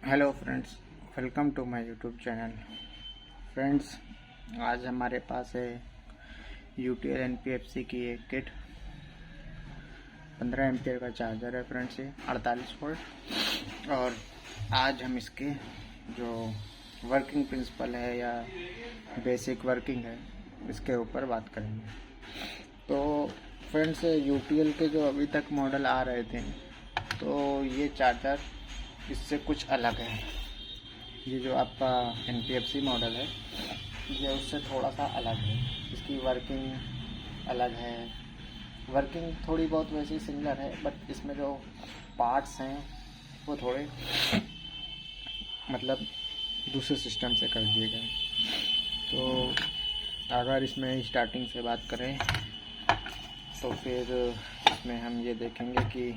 Hello friends, welcome to my YouTube channel. Friends, आज हमारे पास है यूटीएल एनपीएफसी की एक किट। 15 एम्पियर का चार्जर है फ्रेंड्स, ये 48 वोल्ट। और आज हम इसके जो वर्किंग प्रिंसिपल है या बेसिक वर्किंग है, इसके ऊपर बात करेंगे। तो फ्रेंड्स, यूटीएल के जो अभी तक मॉडल आ रहे थे, तो ये चार्जर इससे कुछ अलग है। ये जो आपका एनपीएफसी मॉडल है, ये उससे थोड़ा सा अलग है। इसकी वर्किंग अलग है, वर्किंग थोड़ी बहुत वैसे ही सिमिलर है, बट इसमें जो पार्ट्स हैं वो थोड़े मतलब दूसरे सिस्टम से कर दिए गए। तो अगर इसमें स्टार्टिंग से बात करें तो फिर इसमें हम ये देखेंगे कि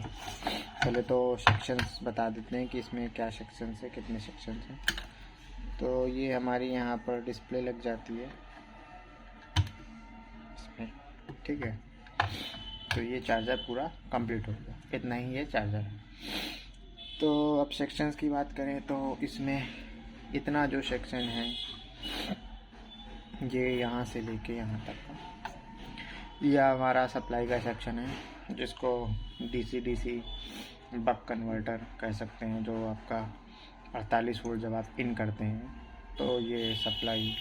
पहले तो सेक्शंस बता देते हैं कि इसमें क्या सेक्शंस है, कितने सेक्शंस हैं। तो ये हमारी यहाँ पर डिस्प्ले लग जाती है इसमें, ठीक है। तो ये चार्जर पूरा कंप्लीट हो गया, इतना ही ये चार्जर है। तो अब सेक्शंस की बात करें तो इसमें इतना जो सेक्शन है, ये यहाँ से लेके यहाँ तक का, यह हमारा सप्लाई का सेक्शन है, जिसको डीसी बक कन्वर्टर कह सकते हैं। जो आपका 48 वोल्ट जब आप इन करते हैं तो ये सप्लाई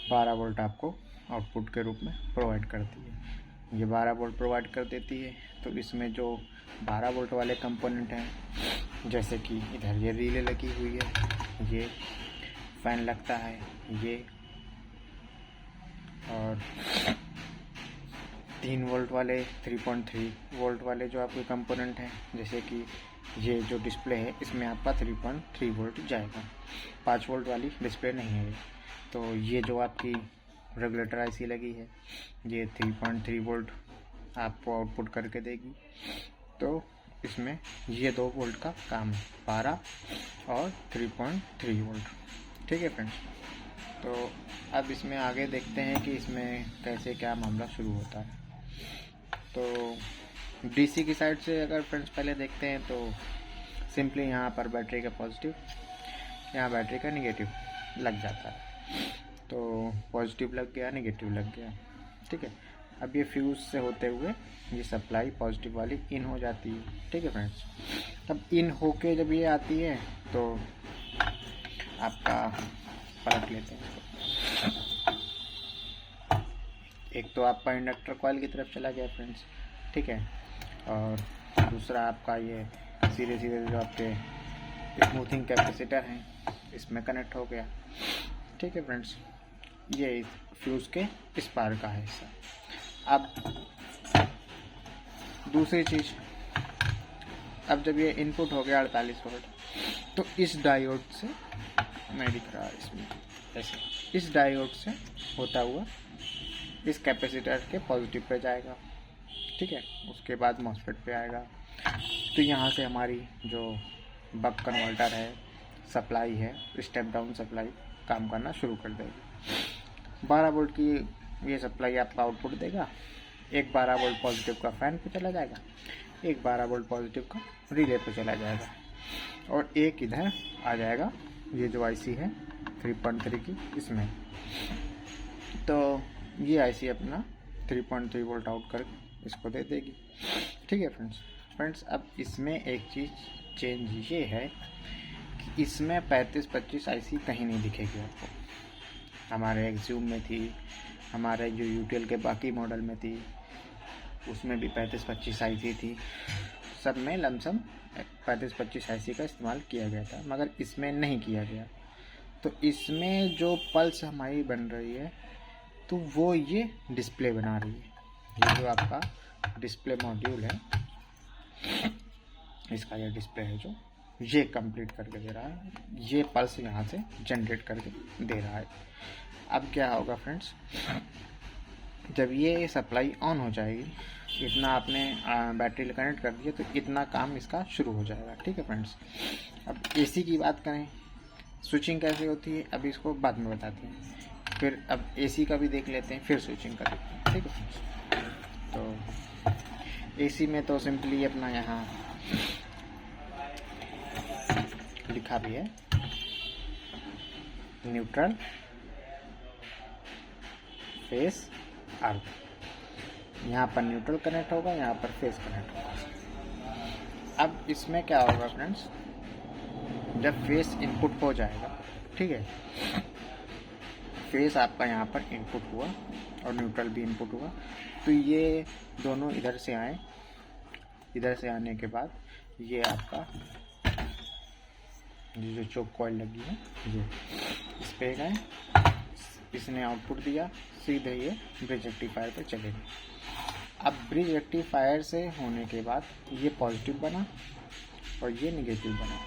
12 वोल्ट आपको आउटपुट के रूप में प्रोवाइड करती है। ये 12 वोल्ट प्रोवाइड कर देती है। तो इसमें जो 12 वोल्ट वाले कंपोनेंट हैं, जैसे कि इधर ये रिले लगी हुई है, ये फैन लगता है, ये और 3 वोल्ट वाले, 3.3 वोल्ट वाले जो आपके कंपोनेंट हैं, जैसे कि ये जो डिस्प्ले है इसमें आपका 3.3 वोल्ट जाएगा। 5 वोल्ट वाली डिस्प्ले नहीं है। तो ये जो आपकी रेगुलेटर आईसी लगी है, ये 3.3 वोल्ट आपको आउटपुट करके देगी। तो इसमें ये 2 वोल्ट का काम है, 12 और 3.3 वोल्ट, ठीक है फ्रेंड्स। तो अब इसमें आगे देखते हैं कि इसमें कैसे क्या मामला शुरू होता है। तो डीसी की साइड से अगर फ्रेंड्स पहले देखते हैं तो सिंपली यहाँ पर बैटरी का पॉजिटिव, यहाँ बैटरी का निगेटिव लग जाता है। तो पॉजिटिव लग गया, निगेटिव लग गया, ठीक है। अब ये फ्यूज़ से होते हुए ये सप्लाई पॉजिटिव वाली इन हो जाती है, ठीक है फ्रेंड्स। अब इन होके जब ये आती है तो आपका पलट लेते हैं। एक तो आपका इंडक्टर कॉइल की तरफ चला गया फ्रेंड्स, ठीक है। और दूसरा आपका ये सीधे सीधे जो आपके स्मूथिंग कैपेसिटर हैं इसमें कनेक्ट हो गया, ठीक है फ्रेंड्स। ये फ्यूज़ के इस पार का है हिस्सा। अब दूसरी चीज़, अब जब ये इनपुट हो गया 48 वोल्ट, तो इस डायोड से, नहीं दिख रहा है इसमें, ऐसे इस डायोड से होता हुआ इस कैपेसिटर के पॉजिटिव पे जाएगा, ठीक है। उसके बाद मॉसफेट पे आएगा। तो यहाँ से हमारी जो बक कन्वर्टर है, सप्लाई है, स्टेप डाउन सप्लाई काम करना शुरू कर देगी। 12 वोल्ट की ये सप्लाई आपका आउटपुट देगा। एक 12 वोल्ट पॉजिटिव का फैन पे चला जाएगा, एक 12 वोल्ट पॉजिटिव का रिले पे चला जाएगा, और एक इधर आ जाएगा ये जो आईसी है 3.3 की, इसमें। तो ये आईसी अपना 3.3 वोल्ट आउट कर इसको दे देगी, ठीक है फ्रेंड्स। अब इसमें एक चीज़ चेंज ये है कि इसमें 35-25 आईसी कहीं नहीं दिखेगी आपको। हमारे एक्ज्यूम में थी, हमारे जो यूटीएल के बाकी मॉडल में थी, उसमें भी 35-25 आईसी थी। सब में लमसम 35-25 आईसी का इस्तेमाल किया गया था, मगर इसमें नहीं किया गया। तो इसमें जो पल्स हमारी बन रही है, तो वो ये डिस्प्ले बना रही है। ये जो आपका डिस्प्ले मॉड्यूल है, इसका ये डिस्प्ले है जो ये कंप्लीट करके दे रहा है, ये पल्स यहाँ से जनरेट करके दे रहा है। अब क्या होगा फ्रेंड्स, जब ये सप्लाई ऑन हो जाएगी, इतना आपने बैटरी कनेक्ट कर दिया, तो इतना काम इसका शुरू हो जाएगा, ठीक है फ्रेंड्स। अब एसी की बात करें, स्विचिंग कैसे होती है अभी इसको बाद में बताते हैं। फिर अब एसी का भी देख लेते हैं, फिर स्विचिंग का देखते हैं, ठीक है फ्रेंड्स। तो एसी में तो सिंपली अपना यहाँ लिखा भी है न्यूट्रल, फेस, अर्थ। यहाँ पर न्यूट्रल कनेक्ट होगा, यहाँ पर फेस कनेक्ट होगा। अब इसमें क्या होगा फ्रेंड्स, जब फेस इनपुट हो जाएगा, ठीक है, फेस आपका यहाँ पर इनपुट हुआ और न्यूट्रल भी इनपुट हुआ, तो ये दोनों इधर से आए। इधर से आने के बाद ये आपका ये जो चोक कॉइल लगी है ये इस पे गए, इसने आउटपुट दिया, सीधे ये ब्रिज रेक्टिफायर पे चले गए। अब ब्रिज रेक्टिफायर से होने के बाद ये पॉजिटिव बना और ये नेगेटिव बना।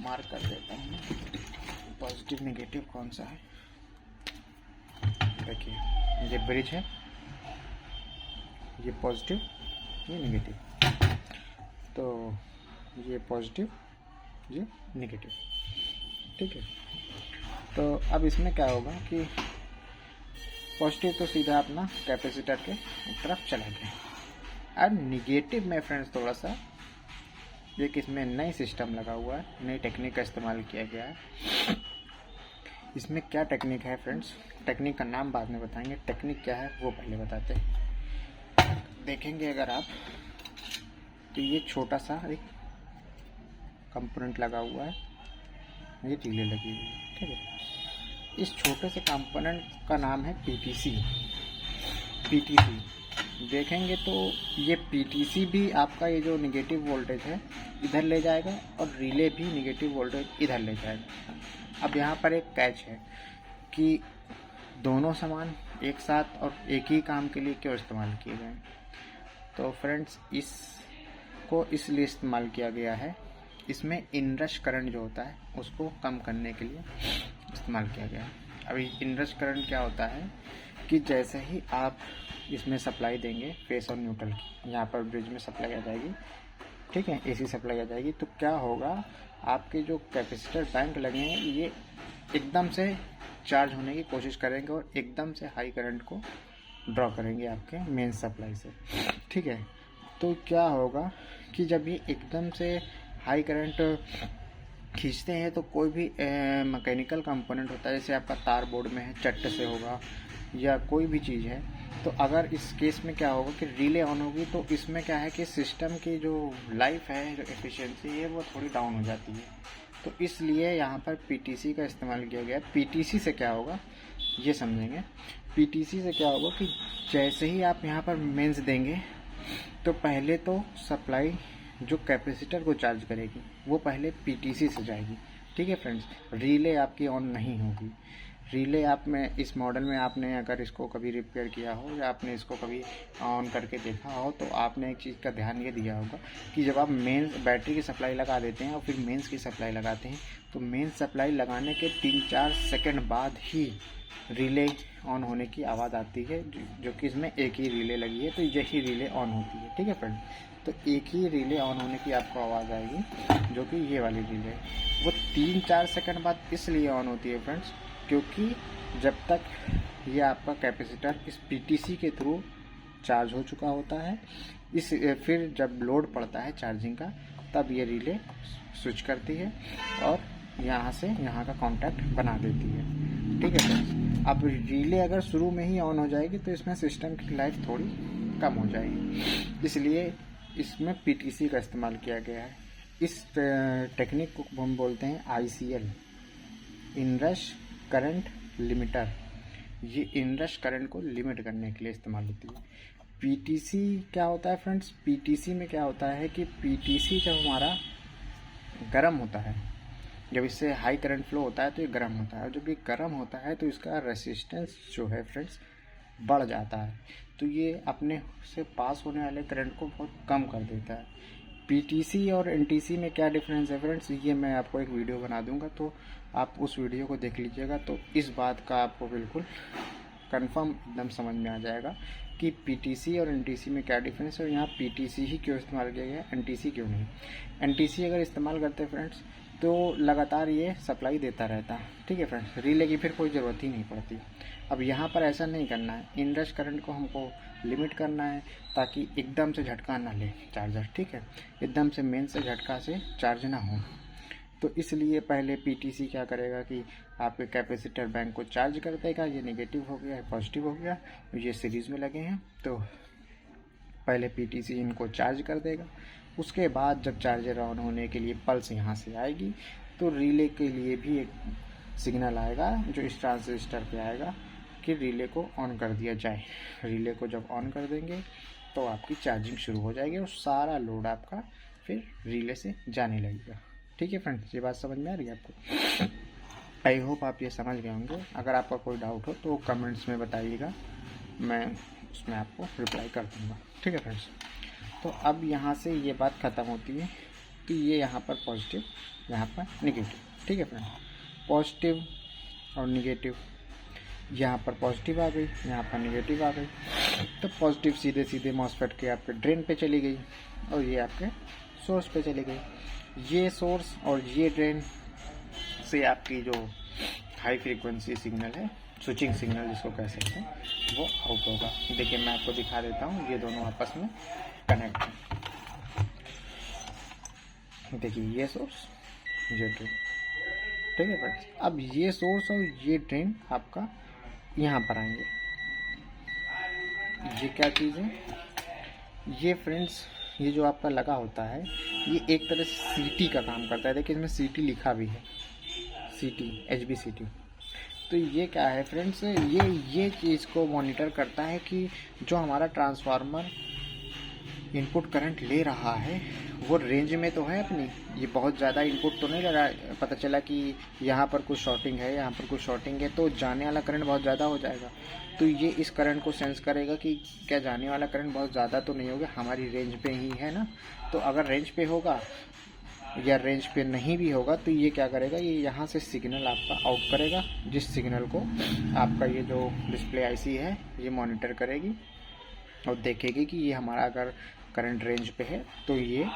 मार्क कर देता हूँ, पॉजिटिव नेगेटिव कौन सा है। देखिए ये ब्रिज है, ये पॉजिटिव, ये नेगेटिव, तो ये पॉजिटिव, ये नेगेटिव, ठीक है। तो अब इसमें क्या होगा कि पॉजिटिव तो सीधा अपना कैपेसिटर के तरफ चला गया। अब निगेटिव में फ्रेंड्स थोड़ा सा एक इसमें नई सिस्टम लगा हुआ है, नई टेक्निक का इस्तेमाल किया गया है। इसमें क्या टेक्निक है फ्रेंड्स, टेक्निक का नाम बाद में बताएंगे, टेक्निक क्या है वो पहले बताते हैं। देखेंगे अगर आप तो ये छोटा सा एक कंपोनेंट लगा हुआ है, ये रीले लगी हुई है, ठीक है। इस छोटे से कंपोनेंट का नाम है पीटीसी। देखेंगे तो ये पीटीसी भी आपका ये जो नेगेटिव वोल्टेज है इधर ले जाएगा और रिले भी नेगेटिव वोल्टेज इधर ले जाएगा। अब यहाँ पर एक कैच है कि दोनों सामान एक साथ और एक ही काम के लिए क्यों इस्तेमाल किए गए। तो फ्रेंड्स इसको इसलिए इस्तेमाल किया गया है, इसमें इनरश करंट जो होता है उसको कम करने के लिए इस्तेमाल किया गया है। अभी इनरश करंट क्या होता है कि जैसे ही आप इसमें सप्लाई देंगे फेस और न्यूट्रल की, यहाँ पर ब्रिज में सप्लाई आ जाएगी, ठीक है, एसी सप्लाई आ जाएगी, तो क्या होगा आपके जो कैपेसिटर बैंक लगेंगे ये एकदम से चार्ज होने की कोशिश करेंगे और एकदम से हाई करंट को ड्रॉ करेंगे आपके मेन सप्लाई से, ठीक है। तो क्या होगा कि जब ये एकदम से हाई करंट खींचते हैं तो कोई भी मैकेनिकल कंपोनेंट होता है, जैसे आपका तार बोर्ड में है, चट्ट से होगा या कोई भी चीज़ है, तो अगर इस केस में क्या होगा कि रिले ऑन होगी तो इसमें क्या है कि सिस्टम की जो लाइफ है, जो एफिशिएंसी है वो थोड़ी डाउन हो जाती है। तो इसलिए यहाँ पर पीटीसी का इस्तेमाल किया गया। पीटीसी से क्या होगा ये समझेंगे। पीटीसी से क्या होगा कि जैसे ही आप यहाँ पर मेंस देंगे तो पहले तो सप्लाई जो कैपेसिटर को चार्ज करेगी वो पहले पीटीसी से जाएगी, ठीक है फ्रेंड्स। रिले आपकी ऑन नहीं होगी। रिले आप में इस मॉडल में आपने अगर इसको कभी रिपेयर किया हो या आपने इसको कभी ऑन करके देखा हो तो आपने एक चीज़ का ध्यान ये दिया होगा कि जब आप मेंस बैटरी की सप्लाई लगा देते हैं और फिर मेंस की सप्लाई लगाते हैं तो मेंस सप्लाई लगाने के 3-4 सेकंड बाद ही रिले ऑन होने की आवाज़ आती है, जो कि इसमें एक ही रिले लगी है तो यही रिले ऑन होती है, ठीक है फ्रेंड। तो एक ही रिले ऑन होने की आपको आवाज़ आएगी जो कि ये वाली रिले, वो 3-4 सेकंड बाद इसलिए ऑन होती है फ्रेंड्स क्योंकि जब तक ये आपका कैपेसिटर इस पीटीसी के थ्रू चार्ज हो चुका होता है, फिर जब लोड पड़ता है चार्जिंग का तब ये रिले स्विच करती है और यहाँ से यहाँ का कांटेक्ट बना देती है, ठीक है फ्रेंड्स। अब रिले अगर शुरू में ही ऑन हो जाएगी तो इसमें सिस्टम की लाइफ थोड़ी कम हो जाएगी, इसलिए इसमें पीटीसी का इस्तेमाल किया गया है। इस टेक्निक को हम बोलते हैं ICL, इनरश करंट लिमिटर। ये इनरश करंट को लिमिट करने के लिए इस्तेमाल होती है। पीटीसी क्या होता है फ्रेंड्स, पीटीसी में क्या होता है कि पीटीसी जब हमारा गर्म होता है, जब इससे हाई करंट फ्लो होता है तो ये गर्म होता है और जब ये गर्म होता है तो इसका रेसिस्टेंस जो है फ्रेंड्स बढ़ जाता है, तो ये अपने से पास होने वाले करंट को बहुत कम कर देता है। पीटीसी और एनटीसी में क्या डिफरेंस है फ्रेंड्स, ये मैं आपको एक वीडियो बना दूंगा तो आप उस वीडियो को देख लीजिएगा, तो इस बात का आपको बिल्कुल कंफर्म एकदम समझ में आ जाएगा कि पीटीसी और एनटीसी में क्या डिफरेंस है और यहाँ पीटीसी ही क्यों इस्तेमाल किया गया, एनटीसी क्यों नहीं। एनटीसी अगर इस्तेमाल करते हैं फ्रेंड्स तो लगातार ये सप्लाई देता रहता है, ठीक है फ्रेंड्स, रिले की फिर कोई ज़रूरत ही नहीं पड़ती। अब यहाँ पर ऐसा नहीं करना है, इनरश करंट को हमको लिमिट करना है ताकि एकदम से झटका ना ले चार्जर, ठीक है, एकदम से मेन से झटका से चार्ज ना हो। तो इसलिए पहले पीटीसी क्या करेगा कि आपके कैपेसिटर बैंक को चार्ज कर देगा। ये नेगेटिव हो गया, पॉजिटिव हो गया, ये सीरीज़ में लगे हैं, तो पहले पीटीसी इनको चार्ज कर देगा। उसके बाद जब चार्जर ऑन होने के लिए पल्स यहाँ से आएगी तो रिले के लिए भी एक सिग्नल आएगा जो इस ट्रांजिस्टर पे आएगा कि रिले को ऑन कर दिया जाए। रिले को जब ऑन कर देंगे तो आपकी चार्जिंग शुरू हो जाएगी और सारा लोड आपका फिर रिले से जाने लगेगा। ठीक है फ्रेंड्स, ये बात समझ में आ रही है आपको? आई होप आप ये समझ गए होंगे। अगर आपका कोई डाउट हो तो कमेंट्स में बताइएगा, मैं उसमें आपको रिप्लाई कर दूँगा। ठीक है फ्रेंड्स, तो अब यहाँ से ये बात ख़त्म होती है कि ये यहाँ पर पॉजिटिव, यहाँ पर निगेटिव। ठीक है फ्रेंड्स, पॉजिटिव और निगेटिव, यहाँ पर पॉजिटिव आ गई, यहाँ पर निगेटिव आ गई। तो पॉजिटिव सीधे सीधे मॉसफेट के आपके ड्रेन पे चली गई और ये आपके सोर्स पे चली गई। ये सोर्स और ये ड्रेन से आपकी जो हाई फ्रीक्वेंसी सिग्नल है, स्विचिंग सिग्नल जिसको कह सकते हैं, वो आउट होगा। देखिए मैं आपको दिखा देता हूँ, ये दोनों आपस में कनेक्ट हैं। देखिए ये सोर्स, ये ड्रेन। ठीक है फ्रेंड्स, अब ये सोर्स और ये ड्रेन आपका यहाँ पर आएंगे। ये क्या चीज़ है? ये फ्रेंड्स, ये जो आपका लगा होता है ये एक तरह से सीटी का काम करता है। देखिए इसमें सीटी लिखा भी है, सीटी, HBCT। तो ये क्या है फ्रेंड्स, ये चीज़ को मॉनिटर करता है कि जो हमारा ट्रांसफार्मर इनपुट करंट ले रहा है वो रेंज में तो है अपनी, ये बहुत ज़्यादा इनपुट तो नहीं ले रहा है। पता चला कि यहाँ पर कुछ शॉर्टिंग है, यहाँ पर कुछ शॉर्टिंग है, तो जाने वाला करंट बहुत ज़्यादा हो जाएगा। तो ये इस करंट को सेंस करेगा कि क्या जाने वाला करंट बहुत ज़्यादा तो नहीं होगा, हमारी रेंज पे ही है ना। तो अगर रेंज पे होगा या रेंज पे नहीं भी होगा तो ये क्या करेगा, ये यहाँ से सिग्नल आपका आउट करेगा, जिस सिग्नल को आपका ये जो डिस्प्ले आईसी है ये मॉनिटर करेगी और देखेगी कि ये हमारा अगर करंट रेंज पे है तो ये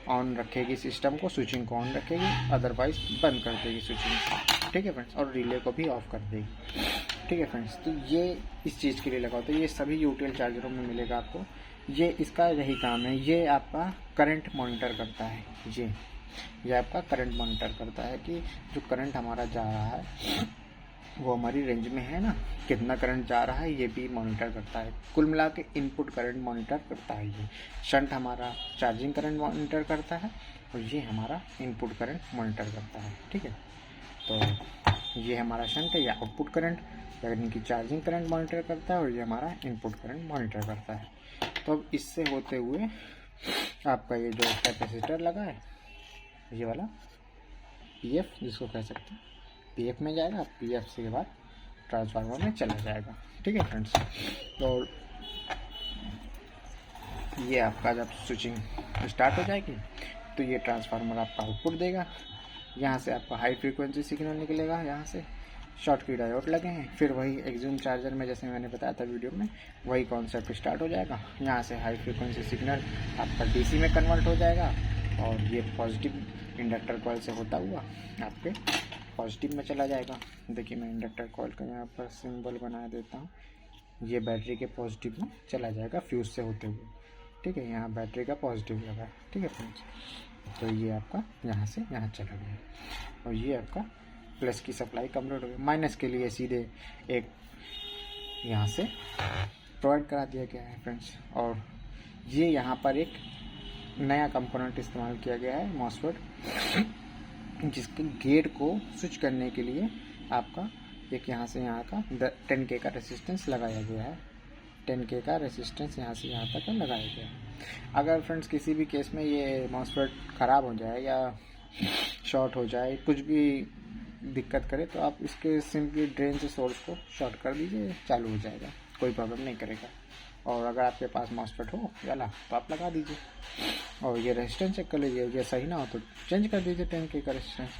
ऑन रखेगी सिस्टम को, स्विचिंग को ऑन रखेगी, अदरवाइज बंद कर देगी स्विचिंग। ठीक है फ्रेंड्स, और रिले को भी ऑफ कर देगी। ठीक है फ्रेंड्स, तो ये इस चीज़ के लिए लगा होता है। ये सभी यूटीएल चार्जरों में मिलेगा आपको। ये इसका यही काम है, ये आपका करंट मॉनिटर करता है। ये आपका करंट मॉनिटर करता है कि जो करंट हमारा जा रहा है वो हमारी रेंज में है ना, कितना करंट जा रहा है ये भी मॉनिटर करता है। कुल मिला के इनपुट करंट मॉनिटर करता है। ये शंट हमारा चार्जिंग करंट मॉनिटर करता है और ये हमारा इनपुट करंट मॉनिटर करता है। ठीक है, तो ये हमारा शंट है, या आउटपुट करंट यानी कि चार्जिंग करंट मॉनिटर करता है और ये हमारा इनपुट करंट मॉनिटर करता है। तो अब इससे होते हुए आपका ये जो कैपेसिटर लगा है, ये वाला PF जिसको कह सकते हैं, PF में जाएगा, PF से बाद ट्रांसफार्मर में चला जाएगा। ठीक है फ्रेंड्स, तो ये आपका जब स्विचिंग स्टार्ट हो जाएगी तो ये ट्रांसफार्मर आपका आउटपुट देगा। यहाँ से आपका हाई फ्रीक्वेंसी सिग्नल निकलेगा, यहाँ से शॉर्ट की डायोड लगे हैं, फिर वही एक्सूम चार्जर में जैसे मैंने बताया था वीडियो में, वही कॉन्सेप्ट स्टार्ट हो जाएगा। यहाँ से हाई फ्रीक्वेंसी सिग्नल आपका DC में कन्वर्ट हो जाएगा और ये पॉजिटिव इंडक्टर कॉइल से होता हुआ आपके पॉजिटिव में चला जाएगा। देखिए मैं इंडक्टर कॉइल का यहाँ पर सिंबल बना देता हूँ, ये बैटरी के पॉजिटिव में चला जाएगा फ्यूज से होते हुए। ठीक है, यहाँ बैटरी का पॉजिटिव लगा है। ठीक है फ्रेंड्स, तो ये आपका यहाँ से यहाँ चला गया और ये आपका प्लस की सप्लाई कंप्लीट हो गई। माइनस के लिए सीधे एक यहाँ से प्रोवाइड करा दिया गया है फ्रेंड्स। और ये यहाँ पर एक नया कंपोनेंट इस्तेमाल किया गया है मॉसफेट, जिसके गेट को स्विच करने के लिए आपका एक यहाँ से यहाँ का 10K का रेसिस्टेंस लगाया गया है। 10K का रेसिस्टेंस यहाँ से यहाँ तक लगाया गया है। अगर फ्रेंड्स किसी भी केस में ये मॉसफेट ख़राब हो जाए या शॉर्ट हो जाए, कुछ भी दिक्कत करे, तो आप इसके सिंपली ड्रेन से सोर्स को शॉर्ट कर दीजिए, चालू हो जाएगा, कोई प्रॉब्लम नहीं करेगा। और अगर आपके पास मॉसफेट हो वाला तो आप लगा दीजिए और ये रेजिस्टेंस चेक कर लीजिए, ये सही ना हो तो चेंज कर दीजिए 10K का रेजिस्टेंस।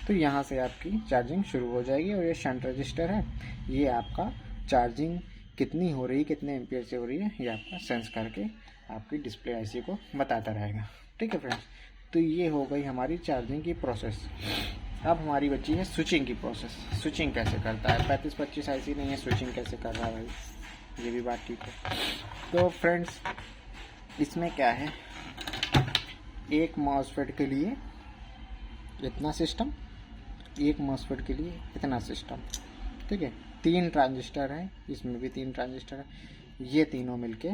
तो यहाँ से आपकी चार्जिंग शुरू हो जाएगी। और ये शंट रजिस्टर है, ये आपका चार्जिंग कितनी हो रही है, कितने एम्पियर से हो रही है, ये आपका सेंस करके आपकी डिस्प्ले आईसी को बताता रहेगा। ठीक है फ्रेंड्स, तो ये हो गई हमारी चार्जिंग की प्रोसेस। अब हमारी बची है स्विचिंग की प्रोसेस। स्विचिंग कैसे करता है, 3525 आईसी नहीं है, स्विचिंग कैसे कर रहा है भाई, ये भी बात ठीक है। तो फ्रेंड्स इसमें क्या है, एक मॉसफेट के लिए इतना सिस्टम, एक मॉस्फेट के लिए इतना सिस्टम, ठीक है। 3 ट्रांजिस्टर हैं, इसमें भी 3 ट्रांजिस्टर हैं, ये तीनों मिलके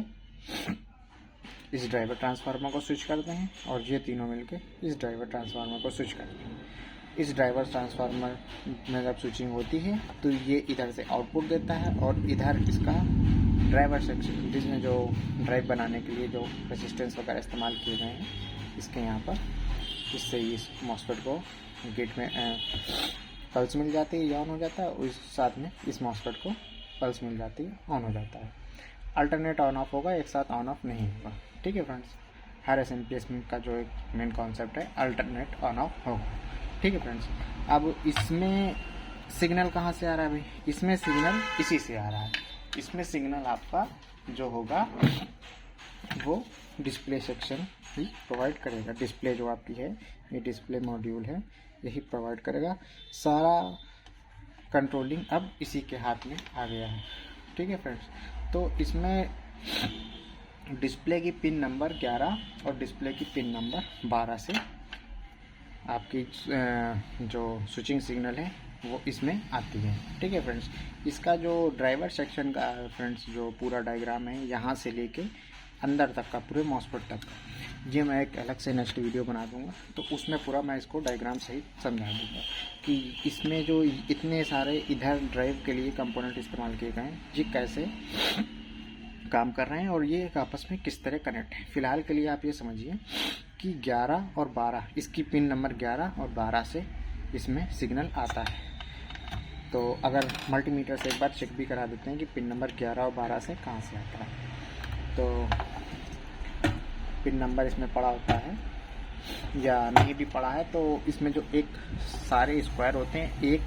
इस ड्राइवर ट्रांसफार्मर को स्विच करते हैं और ये तीनों मिलके इस ड्राइवर ट्रांसफार्मर को स्विच करते हैं। इस ड्राइवर ट्रांसफार्मर में जब स्विचिंग होती है तो ये इधर से आउटपुट देता है और इधर इसका ड्राइवर सेक्शन, जिसमें जो ड्राइव बनाने के लिए जो रेसिस्टेंस वगैरह इस्तेमाल किए गए हैं इसके यहाँ पर, इससे इस मॉस्फेट को गेट में पल्स मिल जाती है, ये ऑन हो जाता है, उस साथ में इस मॉस्फेट को पल्स मिल जाती है, ऑन हो जाता है। अल्टरनेट ऑन ऑफ होगा, एक साथ ऑन ऑफ नहीं होगा, ठीक है फ्रेंड्स। हर SMPS का जो एक मेन कॉन्सेप्ट है अल्टरनेट ऑन ऑफ होगा, ठीक है फ्रेंड्स। अब इसमें सिग्नल कहाँ से आ रहा है भाई? इसमें सिग्नल इसी से आ रहा है। इसमें सिग्नल आपका जो होगा वो डिस्प्ले सेक्शन ही प्रोवाइड करेगा। डिस्प्ले जो आपकी है, ये डिस्प्ले मॉड्यूल है, यही प्रोवाइड करेगा। सारा कंट्रोलिंग अब इसी के हाथ में आ गया है, ठीक है फ्रेंड्स। तो इसमें डिस्प्ले की पिन नंबर 11 और डिस्प्ले की पिन नंबर 12 से आपकी जो स्विचिंग सिग्नल है वो इसमें आती है, ठीक है फ्रेंड्स। इसका जो ड्राइवर सेक्शन का फ्रेंड्स जो पूरा डायग्राम है, यहाँ से लेके अंदर तक का, पूरे मॉस्फेट तक, ये मैं एक अलग से नेक्स्ट वीडियो बना दूंगा, तो उसमें पूरा मैं इसको डायग्राम सहित समझा दूंगा कि इसमें जो इतने सारे इधर ड्राइव के लिए कंपोनेंट इस्तेमाल किए गए हैं, ये कैसे काम कर रहे हैं और ये आपस में किस तरह कनेक्ट है। फिलहाल के लिए आप ये समझिए कि 11 और 12, इसकी पिन नंबर 11 और 12 से इसमें सिग्नल आता है। तो अगर मल्टीमीटर से एक बार चेक भी करा देते हैं कि पिन नंबर 11 और 12 से कहाँ से आता है, तो पिन नंबर इसमें पड़ा होता है या नहीं भी पड़ा है, तो इसमें जो एक सारे स्क्वायर होते हैं, एक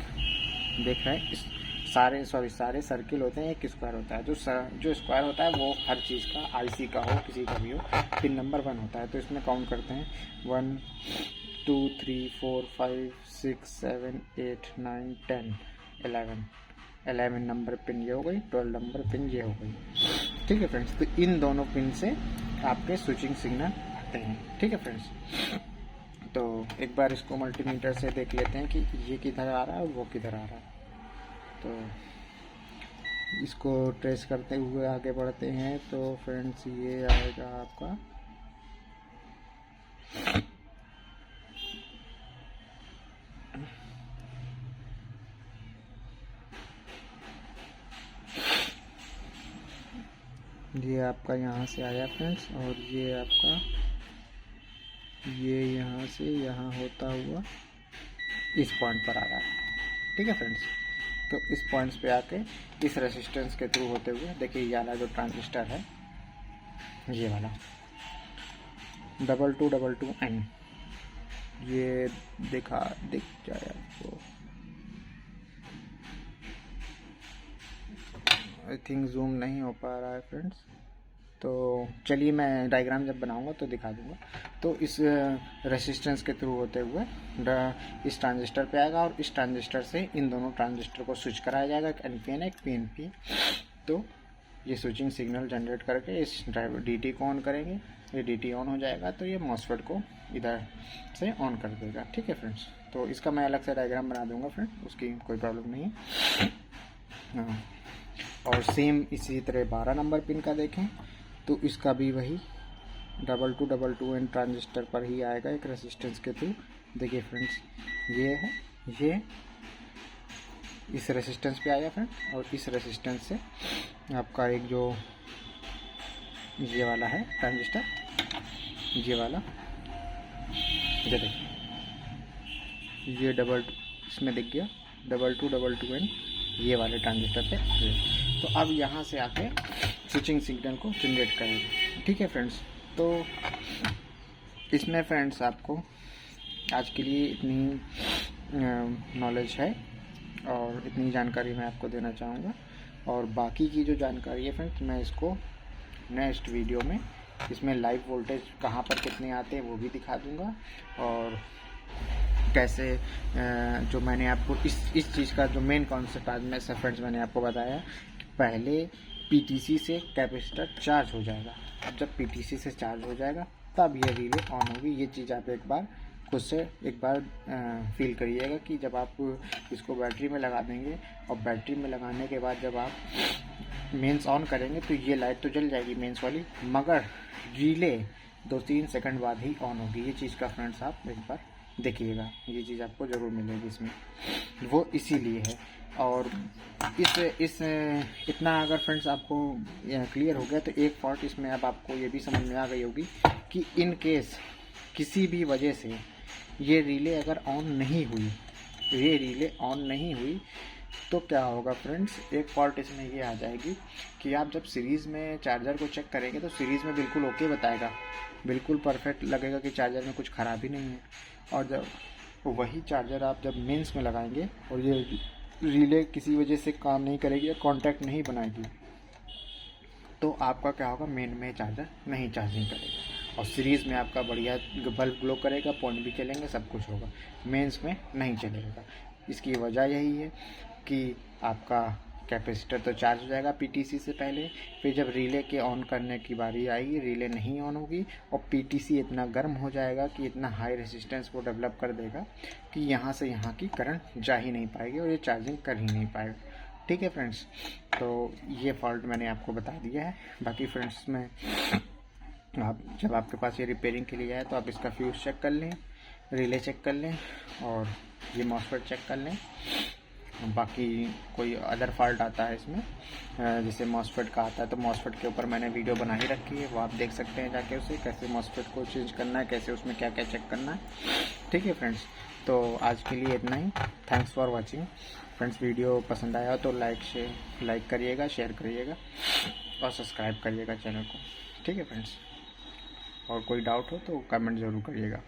देख रहे हैं सारे सर्किल होते हैं, एक स्क्वायर होता है। जो स्क्वायर होता है वो हर चीज़ का, IC का हो, किसी का भी हो, पिन नंबर 1 होता है। तो इसमें काउंट करते हैं 1 2 3 4 5 6 7 8 9 10 11 नंबर पिन ये हो गई, 12 नंबर पिन ये हो गई, ठीक है फ्रेंड्स। तो इन दोनों पिन से आपके स्विचिंग सिग्नल आते हैं, ठीक है फ्रेंड्स। तो एक बार इसको मल्टीमीटर से देख लेते हैं कि ये किधर आ रहा है और वो किधर आ रहा है। तो इसको ट्रेस करते हुए आगे बढ़ते हैं। तो फ्रेंड्स ये आएगा आपका ये आपका यहाँ से आया फ्रेंड्स, और ये आपका ये यहाँ से यहाँ होता हुआ इस पॉइंट पर आ रहा है, ठीक है फ्रेंड्स। तो इस पॉइंट्स पे आके इस रेसिस्टेंस के थ्रू होते हुए, देखिए ये वाला जो ट्रांजिस्टर है, ये वाला 2222N, ये दिख जाए आपको, आई थिंक जूम नहीं हो पा रहा है फ्रेंड्स। तो चलिए मैं डायग्राम जब बनाऊंगा तो दिखा दूंगा। तो इस रेसिस्टेंस के थ्रू होते हुए इस ट्रांजिस्टर पे आएगा और इस ट्रांजिस्टर से इन दोनों ट्रांजिस्टर को स्विच कराया जाएगा, एक NPN एक PNP। तो ये स्विचिंग सिग्नल जनरेट करके इस ड्राइवर DT को ऑन करेंगे, ये DT ऑन हो जाएगा तो ये मॉस्फेट को इधर से ऑन कर देगा, ठीक है फ्रेंड्स। तो इसका मैं अलग से डायग्राम बना दूंगा फ्रेंड, उसकी कोई प्रॉब्लम नहीं है। हाँ, और सेम इसी तरह 12 नंबर पिन का देखें तो इसका भी वही 2222N ट्रांजिस्टर पर ही आएगा, एक रेसिस्टेंस के थ्रू। देखिए फ्रेंड्स ये है, ये इस रेसिस्टेंस पे आया फ्रेंड, और इस रेसिस्टेंस से आपका एक जो ये वाला है ट्रांजिस्टर, ये वाला, ये देखिए ये इसमें दिख गया 2222N, ये वाले ट्रांजिस्टर पे। तो अब यहाँ से आके स्विचिंग सिग्नल को जनरेट करेगा, ठीक है फ्रेंड्स। तो इसमें फ्रेंड्स आपको आज के लिए इतनी नॉलेज है और इतनी जानकारी मैं आपको देना चाहूँगा, और बाकी की जो जानकारी है फ्रेंड्स मैं इसको नेक्स्ट वीडियो में, इसमें लाइव वोल्टेज कहाँ पर कितने आते हैं वो भी दिखा दूँगा, और कैसे जो मैंने आपको इस चीज़ का जो मेन कॉन्सेप्ट आज में फ्रेंड्स मैंने आपको बताया कि पहले PTC से कैपेसिटर चार्ज हो जाएगा। अब जब PTC से चार्ज हो जाएगा तब ये रिले ऑन होगी। ये चीज़ आप एक बार खुद से एक बार फील करिएगा कि जब आप इसको बैटरी में लगा देंगे और बैटरी में लगाने के बाद जब आप मेंस ऑन करेंगे तो ये लाइट तो जल जाएगी मेंस वाली, मगर रिले 2-3 सेकंड बाद ही ऑन होगी। ये चीज़ का फ्रेंड्स आप एक बार देखिएगा, ये चीज़ आपको ज़रूर मिलेगी इसमें, वो इसीलिए है। और इस इतना अगर फ्रेंड्स आपको क्लियर हो गया तो एक फॉल्ट इसमें अब आपको ये भी समझ में आ गई होगी कि इन केस किसी भी वजह से ये रिले अगर ऑन नहीं हुई, ये रिले ऑन नहीं हुई तो क्या होगा फ्रेंड्स, एक फॉल्ट इसमें ये आ जाएगी कि आप जब सीरीज़ में चार्जर को चेक करेंगे तो सीरीज़ में बिल्कुल ओके बताएगा, बिल्कुल परफेक्ट लगेगा कि चार्जर में कुछ ख़राबी नहीं है। और जब वही चार्जर आप जब मेंस में लगाएंगे और ये रिले किसी वजह से काम नहीं करेगी या कांटेक्ट नहीं बनाएगी तो आपका क्या होगा, मेन में चार्जर नहीं चार्जिंग करेगा और सीरीज़ में आपका बढ़िया बल्ब ग्लो करेगा, पॉइंट भी चलेंगे, सब कुछ होगा, मेंस में नहीं चलेगा। इसकी वजह यही है कि आपका कैपेसिटर तो चार्ज हो जाएगा पीटीसी से पहले, फिर जब रिले के ऑन करने की बारी आएगी रिले नहीं ऑन होगी और पीटीसी इतना गर्म हो जाएगा कि इतना हाई रेजिस्टेंस वो डेवलप कर देगा कि यहाँ से यहाँ की करंट जा ही नहीं पाएगी और ये चार्जिंग कर ही नहीं पाएगा। ठीक है फ्रेंड्स, तो ये फॉल्ट मैंने आपको बता दिया है। बाकी फ्रेंड्स में आप जब आपके पास ये रिपेयरिंग के लिए आए तो आप इसका फ्यूज़ चेक कर लें, रिले चेक कर लें और ये मॉसफेट चेक कर लें। बाकी कोई अदर फॉल्ट आता है इसमें जैसे मॉसफेट का आता है तो मॉसफेट के ऊपर मैंने वीडियो बना ही रखी है, वो आप देख सकते हैं जाके उसे, कैसे मॉसफेट को चेंज करना है, कैसे उसमें क्या क्या चेक करना है। ठीक है फ्रेंड्स, तो आज के लिए इतना ही। Thanks for watching friends. Video पसंद आया हो तो लाइक करिएगा, शेयर करिएगा और सब्सक्राइब करिएगा चैनल को। ठीक है फ्रेंड्स, और कोई डाउट हो तो कमेंट ज़रूर करिएगा।